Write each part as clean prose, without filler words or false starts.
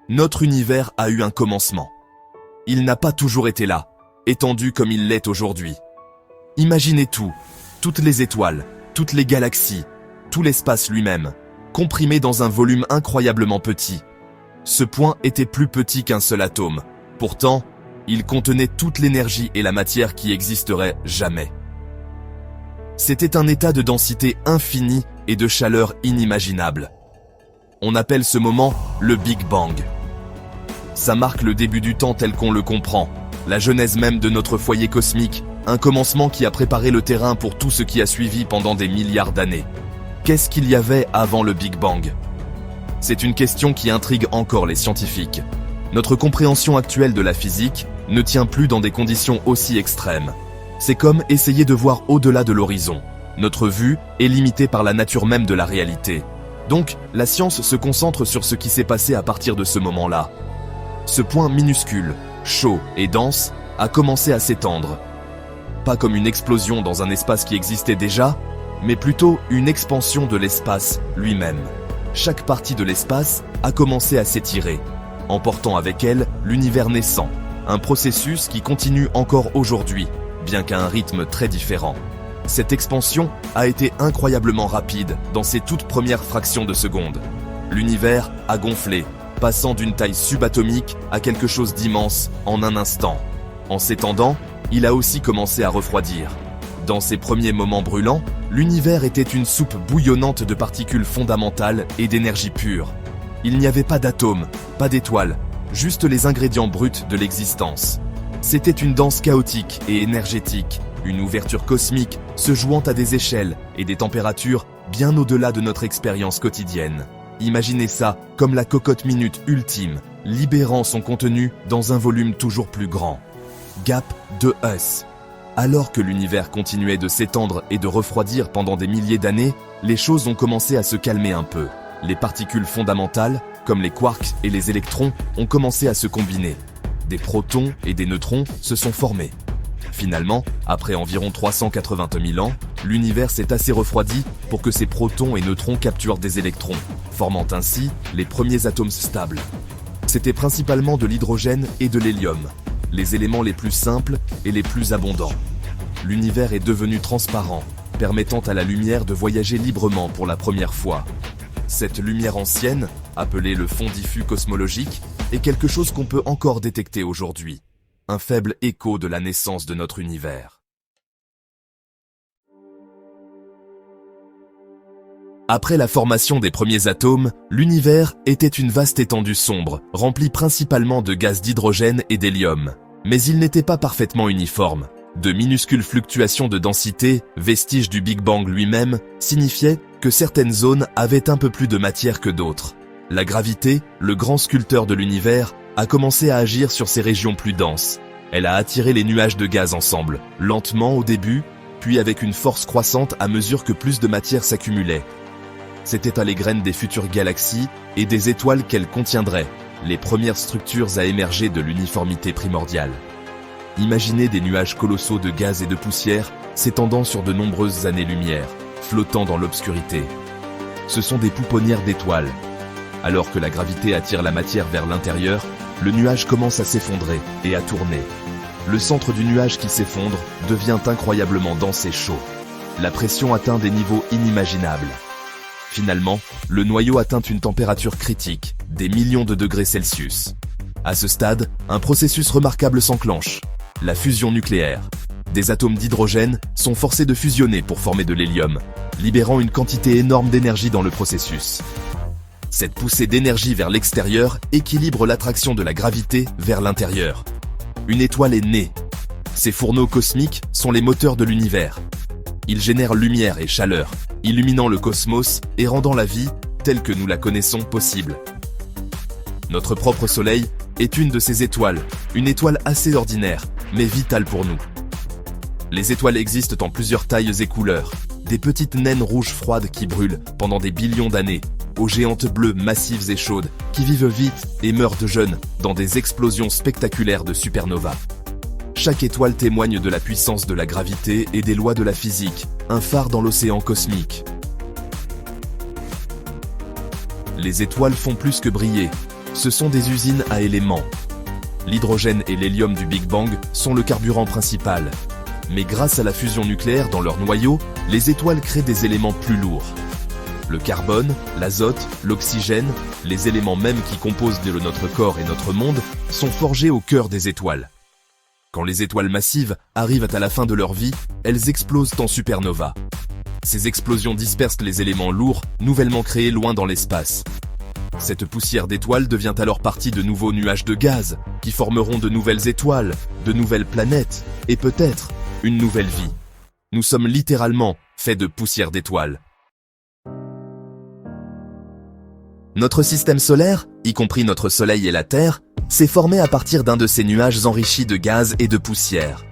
Notre univers a eu un commencement. Il n'a pas toujours été là, étendu comme il l'est aujourd'hui. Imaginez tout, toutes les étoiles, toutes les galaxies, tout l'espace lui-même, comprimé dans un volume incroyablement petit. Ce point était plus petit qu'un seul atome. Pourtant, il contenait toute l'énergie et la matière qui existeraient jamais. C'était un état de densité infinie et de chaleur inimaginable. On appelle ce moment le Big Bang. Ça marque le début du temps tel qu'on le comprend, la genèse même de notre foyer cosmique, un commencement qui a préparé le terrain pour tout ce qui a suivi pendant des milliards d'années. Qu'est-ce qu'il y avait avant le Big Bang? C'est une question qui intrigue encore les scientifiques. Notre compréhension actuelle de la physique ne tient plus dans des conditions aussi extrêmes. C'est comme essayer de voir au-delà de l'horizon. Notre vue est limitée par la nature même de la réalité. Donc, la science se concentre sur ce qui s'est passé à partir de ce moment-là. Ce point minuscule, chaud et dense, a commencé à s'étendre. Pas comme une explosion dans un espace qui existait déjà, mais plutôt une expansion de l'espace lui-même. Chaque partie de l'espace a commencé à s'étirer, emportant avec elle l'univers naissant, un processus qui continue encore aujourd'hui, bien qu'à un rythme très différent. Cette expansion a été incroyablement rapide dans ses toutes premières fractions de seconde. L'univers a gonflé, passant d'une taille subatomique à quelque chose d'immense en un instant. En s'étendant, il a aussi commencé à refroidir. Dans ses premiers moments brûlants, l'univers était une soupe bouillonnante de particules fondamentales et d'énergie pure. Il n'y avait pas d'atomes, pas d'étoiles, juste les ingrédients bruts de l'existence. C'était une danse chaotique et énergétique, une ouverture cosmique se jouant à des échelles et des températures bien au-delà de notre expérience quotidienne. Imaginez ça comme la cocotte minute ultime, libérant son contenu dans un volume toujours plus grand. Gap de Hess. Alors que l'univers continuait de s'étendre et de refroidir pendant des milliers d'années, les choses ont commencé à se calmer un peu. Les particules fondamentales, comme les quarks et les électrons, ont commencé à se combiner. Des protons et des neutrons se sont formés. Finalement, après environ 380 000 ans, l'univers s'est assez refroidi pour que ces protons et neutrons capturent des électrons, formant ainsi les premiers atomes stables. C'était principalement de l'hydrogène et de l'hélium, les éléments les plus simples et les plus abondants. L'univers est devenu transparent, permettant à la lumière de voyager librement pour la première fois. Cette lumière ancienne, appelée le fond diffus cosmologique, est quelque chose qu'on peut encore détecter aujourd'hui. Un faible écho de la naissance de notre univers. Après la formation des premiers atomes, l'univers était une vaste étendue sombre, remplie principalement de gaz d'hydrogène et d'hélium. Mais il n'était pas parfaitement uniforme. De minuscules fluctuations de densité, vestiges du Big Bang lui-même, signifiaient que certaines zones avaient un peu plus de matière que d'autres. La gravité, le grand sculpteur de l'univers, a commencé à agir sur ces régions plus denses. Elle a attiré les nuages de gaz ensemble, lentement au début, puis avec une force croissante à mesure que plus de matière s'accumulait. C'étaient les graines des futures galaxies et des étoiles qu'elles contiendraient, les premières structures à émerger de l'uniformité primordiale. Imaginez des nuages colossaux de gaz et de poussière s'étendant sur de nombreuses années-lumière, flottant dans l'obscurité. Ce sont des pouponnières d'étoiles. Alors que la gravité attire la matière vers l'intérieur, le nuage commence à s'effondrer et à tourner. Le centre du nuage qui s'effondre devient incroyablement dense et chaud. La pression atteint des niveaux inimaginables. Finalement, le noyau atteint une température critique, des millions de degrés Celsius. À ce stade, un processus remarquable s'enclenche, la fusion nucléaire. Des atomes d'hydrogène sont forcés de fusionner pour former de l'hélium, libérant une quantité énorme d'énergie dans le processus. Cette poussée d'énergie vers l'extérieur équilibre l'attraction de la gravité vers l'intérieur. Une étoile est née. Ces fourneaux cosmiques sont les moteurs de l'univers. Ils génèrent lumière et chaleur, illuminant le cosmos et rendant la vie, telle que nous la connaissons, possible. Notre propre Soleil est une de ces étoiles, une étoile assez ordinaire, mais vitale pour nous. Les étoiles existent en plusieurs tailles et couleurs, des petites naines rouges froides qui brûlent pendant des billions d'années, aux géantes bleues massives et chaudes qui vivent vite et meurent de jeunes dans des explosions spectaculaires de supernovas. Chaque étoile témoigne de la puissance de la gravité et des lois de la physique, un phare dans l'océan cosmique. Les étoiles font plus que briller, Ce sont des usines à éléments. L'hydrogène et l'hélium du Big Bang sont le carburant principal. Mais grâce à la fusion nucléaire dans leur noyau, les étoiles créent des éléments plus lourds. Le carbone, l'azote, l'oxygène, les éléments mêmes qui composent notre corps et notre monde, sont forgés au cœur des étoiles. Quand les étoiles massives arrivent à la fin de leur vie, elles explosent en supernova. Ces explosions dispersent les éléments lourds, nouvellement créés loin dans l'espace. Cette poussière d'étoiles devient alors partie de nouveaux nuages de gaz, qui formeront de nouvelles étoiles, de nouvelles planètes, et peut-être une nouvelle vie. Nous sommes littéralement faits de poussière d'étoiles. Notre système solaire, y compris notre Soleil et la Terre, s'est formé à partir d'un de ces nuages enrichis de gaz et de poussière.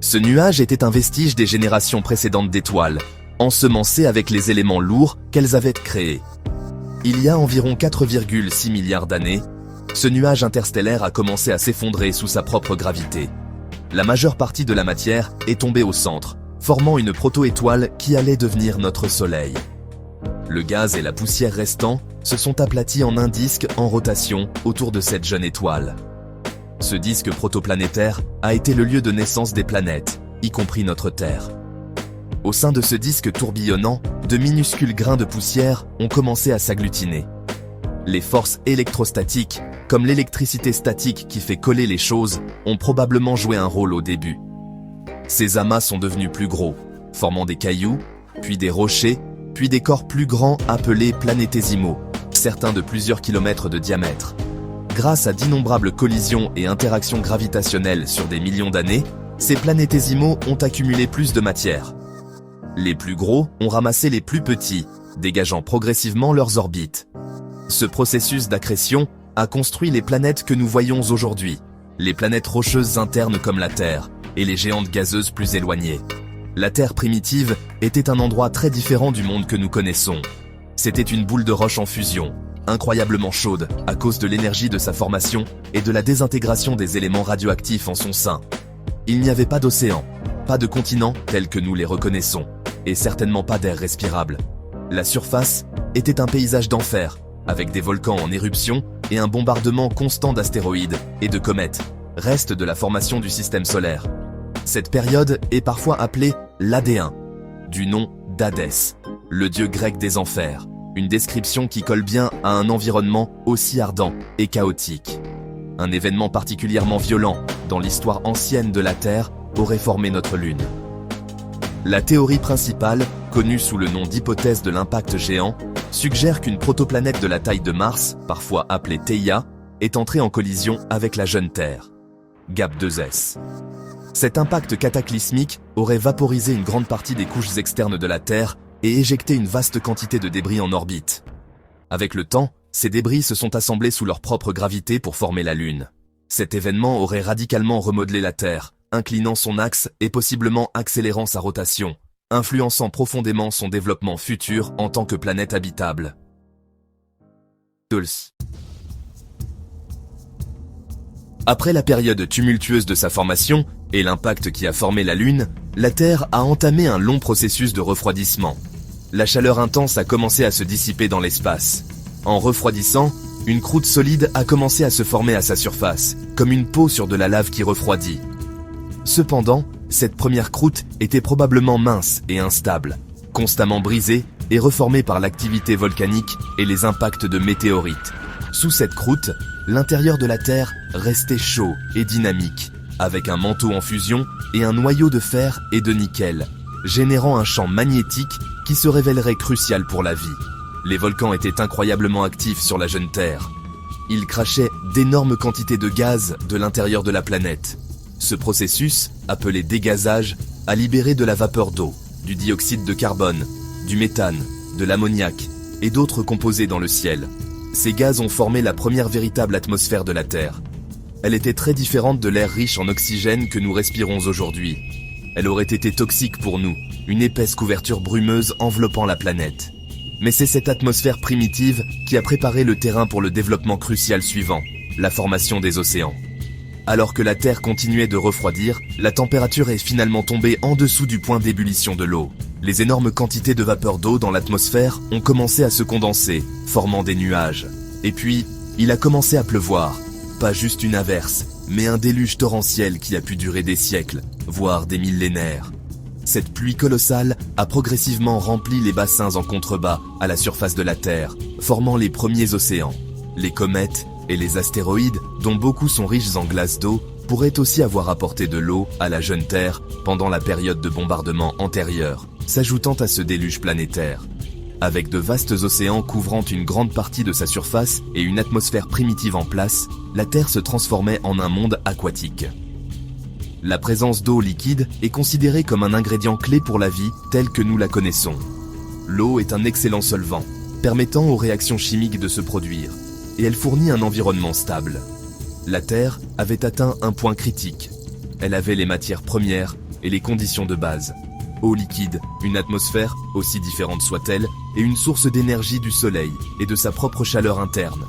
Ce nuage était un vestige des générations précédentes d'étoiles, ensemencées avec les éléments lourds qu'elles avaient créés. Il y a environ 4,6 milliards d'années, ce nuage interstellaire a commencé à s'effondrer sous sa propre gravité. La majeure partie de la matière est tombée au centre, formant une proto-étoile qui allait devenir notre Soleil. Le gaz et la poussière restants se sont aplatis en un disque en rotation autour de cette jeune étoile. Ce disque protoplanétaire a été le lieu de naissance des planètes, y compris notre Terre. Au sein de ce disque tourbillonnant, de minuscules grains de poussière ont commencé à s'agglutiner. Les forces électrostatiques, comme l'électricité statique qui fait coller les choses, ont probablement joué un rôle au début. Ces amas sont devenus plus gros, formant des cailloux, puis des rochers, puis des corps plus grands appelés planétésimaux, certains de plusieurs kilomètres de diamètre. Grâce à d'innombrables collisions et interactions gravitationnelles sur des millions d'années, ces planétésimaux ont accumulé plus de matière. Les plus gros ont ramassé les plus petits, dégageant progressivement leurs orbites. Ce processus d'accrétion a construit les planètes que nous voyons aujourd'hui, les planètes rocheuses internes comme la Terre, et les géantes gazeuses plus éloignées. La Terre primitive était un endroit très différent du monde que nous connaissons. C'était une boule de roche en fusion, incroyablement chaude à cause de l'énergie de sa formation et de la désintégration des éléments radioactifs en son sein. Il n'y avait pas d'océan, pas de continent tels que nous les reconnaissons, et certainement pas d'air respirable. La surface était un paysage d'enfer, avec des volcans en éruption et un bombardement constant d'astéroïdes et de comètes, reste de la formation du système solaire. Cette période est parfois appelée l'Adéen, du nom d'Hadès, le dieu grec des enfers, une description qui colle bien à un environnement aussi ardent et chaotique. Un événement particulièrement violent dans l'histoire ancienne de la Terre aurait formé notre Lune. La théorie principale, connue sous le nom d'hypothèse de l'impact géant, suggère qu'une protoplanète de la taille de Mars, parfois appelée Theia, est entrée en collision avec la jeune Terre, GAP2S. Cet impact cataclysmique aurait vaporisé une grande partie des couches externes de la Terre et éjecté une vaste quantité de débris en orbite. Avec le temps, ces débris se sont assemblés sous leur propre gravité pour former la Lune. Cet événement aurait radicalement remodelé la Terre, inclinant son axe et possiblement accélérant sa rotation, influençant profondément son développement futur en tant que planète habitable. Après la période tumultueuse de sa formation et l'impact qui a formé la Lune, la Terre a entamé un long processus de refroidissement. La chaleur intense a commencé à se dissiper dans l'espace. En refroidissant, une croûte solide a commencé à se former à sa surface, comme une peau sur de la lave qui refroidit. Cependant, cette première croûte était probablement mince et instable, constamment brisée et reformée par l'activité volcanique et les impacts de météorites. Sous cette croûte, l'intérieur de la Terre restait chaud et dynamique, avec un manteau en fusion et un noyau de fer et de nickel, générant un champ magnétique qui se révélerait crucial pour la vie. Les volcans étaient incroyablement actifs sur la jeune Terre. Ils crachaient d'énormes quantités de gaz de l'intérieur de la planète. Ce processus, appelé dégazage, a libéré de la vapeur d'eau, du dioxyde de carbone, du méthane, de l'ammoniac et d'autres composés dans le ciel. Ces gaz ont formé la première véritable atmosphère de la Terre. Elle était très différente de l'air riche en oxygène que nous respirons aujourd'hui. Elle aurait été toxique pour nous, une épaisse couverture brumeuse enveloppant la planète. Mais c'est cette atmosphère primitive qui a préparé le terrain pour le développement crucial suivant, la formation des océans. Alors que la Terre continuait de refroidir, la température est finalement tombée en dessous du point d'ébullition de l'eau. Les énormes quantités de vapeur d'eau dans l'atmosphère ont commencé à se condenser, formant des nuages. Et puis, Il a commencé à pleuvoir, pas juste une averse, mais un déluge torrentiel qui a pu durer des siècles, voire des millénaires. Cette pluie colossale a progressivement rempli les bassins en contrebas à la surface de la Terre, formant les premiers océans. Les comètes et les astéroïdes, dont beaucoup sont riches en glace d'eau, pourraient aussi avoir apporté de l'eau à la jeune Terre pendant la période de bombardement antérieure, s'ajoutant à ce déluge planétaire. Avec de vastes océans couvrant une grande partie de sa surface et une atmosphère primitive en place, la Terre se transformait en un monde aquatique. La présence d'eau liquide est considérée comme un ingrédient clé pour la vie telle que nous la connaissons. L'eau est un excellent solvant, permettant aux réactions chimiques de se produire, et elle fournit un environnement stable. La Terre avait atteint un point critique. Elle avait les matières premières et les conditions de base. Eau liquide, une atmosphère, aussi différente soit-elle, et une source d'énergie du Soleil et de sa propre chaleur interne.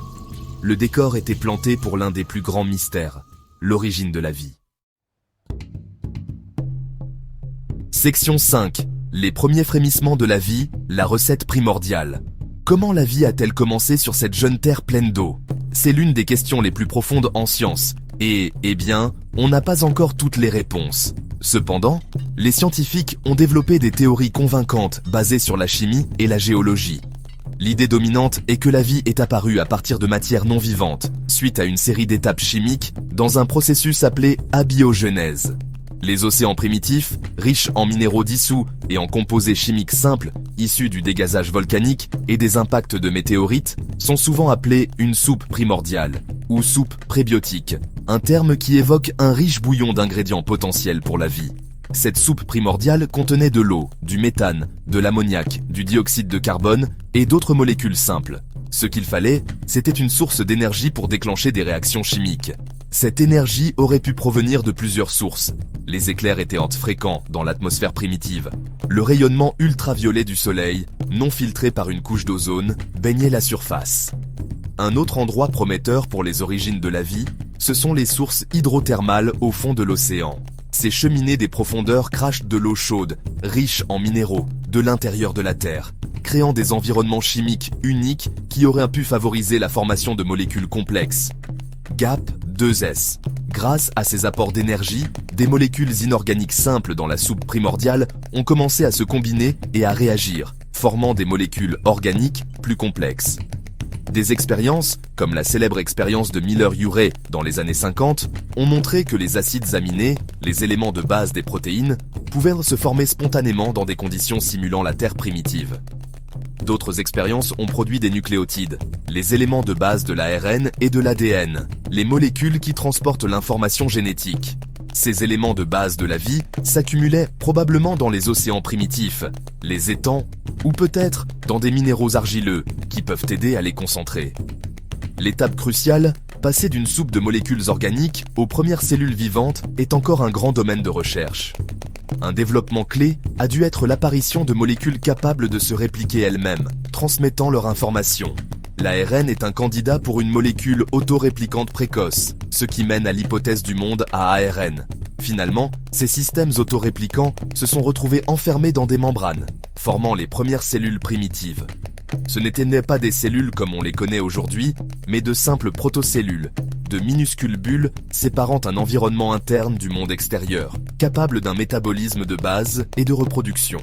Le décor était planté pour l'un des plus grands mystères, l'origine de la vie. Section 5. Les premiers frémissements de la vie, la recette primordiale. Comment la vie a-t-elle commencé sur cette jeune Terre pleine d'eau? C'est l'une des questions les plus profondes en science, et, on n'a pas encore toutes les réponses. Cependant, les scientifiques ont développé des théories convaincantes basées sur la chimie et la géologie. L'idée dominante est que la vie est apparue à partir de matières non vivantes, suite à une série d'étapes chimiques, dans un processus appelé abiogenèse. Les océans primitifs, riches en minéraux dissous et en composés chimiques simples, issus du dégazage volcanique et des impacts de météorites, sont souvent appelés une soupe primordiale, ou soupe prébiotique, un terme qui évoque un riche bouillon d'ingrédients potentiels pour la vie. Cette soupe primordiale contenait de l'eau, du méthane, de l'ammoniac, du dioxyde de carbone et d'autres molécules simples. Ce qu'il fallait, c'était une source d'énergie pour déclencher des réactions chimiques. Cette énergie aurait pu provenir de plusieurs sources. Les éclairs étaient fréquents dans l'atmosphère primitive. Le rayonnement ultraviolet du soleil, non filtré par une couche d'ozone, baignait la surface. Un autre endroit prometteur pour les origines de la vie, ce sont les sources hydrothermales au fond de l'océan. Ces cheminées des profondeurs crachent de l'eau chaude, riche en minéraux, de l'intérieur de la Terre, créant des environnements chimiques uniques qui auraient pu favoriser la formation de molécules complexes. GAP2S. Grâce à ces apports d'énergie, des molécules inorganiques simples dans la soupe primordiale ont commencé à se combiner et à réagir, formant des molécules organiques plus complexes. Des expériences, comme la célèbre expérience de Miller-Urey dans les années 50, ont montré que les acides aminés, les éléments de base des protéines, pouvaient se former spontanément dans des conditions simulant la Terre primitive. D'autres expériences ont produit des nucléotides, les éléments de base de l'ARN et de l'ADN, les molécules qui transportent l'information génétique. Ces éléments de base de la vie s'accumulaient probablement dans les océans primitifs, les étangs, ou peut-être dans des minéraux argileux qui peuvent aider à les concentrer. L'étape cruciale, passer d'une soupe de molécules organiques aux premières cellules vivantes, est encore un grand domaine de recherche. Un développement clé a dû être l'apparition de molécules capables de se répliquer elles-mêmes, transmettant leur information. L'ARN est un candidat pour une molécule autoréplicante précoce, ce qui mène à l'hypothèse du monde à ARN. Finalement, ces systèmes autoréplicants se sont retrouvés enfermés dans des membranes, formant les premières cellules primitives. Ce n'étaient pas des cellules comme on les connaît aujourd'hui, mais de simples protocellules, de minuscules bulles séparant un environnement interne du monde extérieur, capables d'un métabolisme de base et de reproduction.